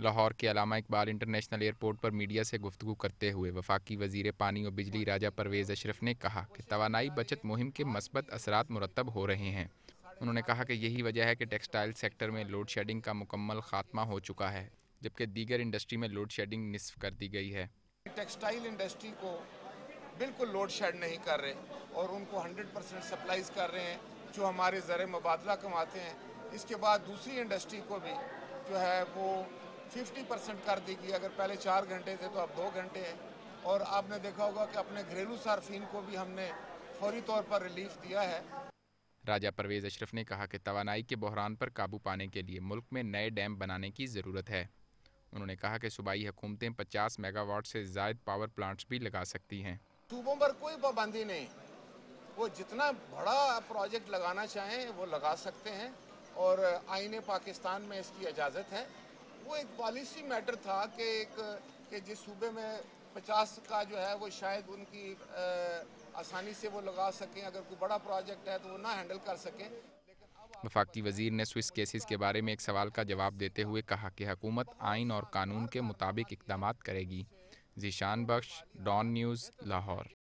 لاہور کے علامہ Iqbal international airport پر media سے گفتگو کرتے ہوئے وفاقی وزیر پانی و بجلی راجہ پرویز اشرف نے کہا کہ توانائی بچت مہم کے مثبت اثرات مرتب ہو رہے ہیں۔ انہوں نے کہا کہ یہی وجہ ہے کہ ٹیکسٹائل سیکٹر میں لوڈ شیڈنگ کا مکمل خاتمہ ہو چکا ہے، جبکہ دیگر انڈسٹری میں لوڈ شیڈنگ نصف کر دی گئی ہے۔ ٹیکسٹائل انڈسٹری کو بالکل لوڈ شیڈ نہیں کر رہے اور ان کو 100% سپلائز کر رہے ہیں جو ہمارے زر مبادلہ کماتے ہیں۔ اس کے بعد دوسری انڈسٹری کو بھی جو ہے وہ 50% کر دی گئی، اگر پہلے 4 گھنٹے تھے تو اب 2 گھنٹے ہیں، اور آپ نے دیکھا ہوگا کہ اپنے گھریلو صارفین کو بھی ہم نے فوری طور پر ریلیف دیا ہے۔ راجہ پرویز اشرف نے کہا کہ توانائی کے بحران پر قابو پانے کے لیے ملک میں نئے ڈیم بنانے کی ضرورت ہے۔ انہوں نے کہا کہ صوبائی حکومتیں 50 میگا واٹ سے زائد پاور پلانٹس بھی لگا سکتی ہیں۔ صوبوں پر کوئی پابندی نہیں، وہ جتنا بڑا پروجیکٹ لگانا چاہیں وہ لگا سکتے ہیں، اور آئین پاکستان میں اس کی اجازت ہے۔ وہ ایک پالیسی میٹر تھا کہ جس صوبے میں 50 کا جو ہے وہ شاید ان کی آسانی سے وہ لگا سکیں، اگر کوئی بڑا پروجیکٹ ہے تو وہ نہ ہینڈل کر سکیں۔ وفاقی وزیر نے سوئس کیسز کے بارے میں ایک سوال کا جواب دیتے ہوئے کہا کہ حکومت آئین اور قانون کے مطابق اقدامات کرے گی۔ ذیشان بخش، ڈان نیوز، لاہور۔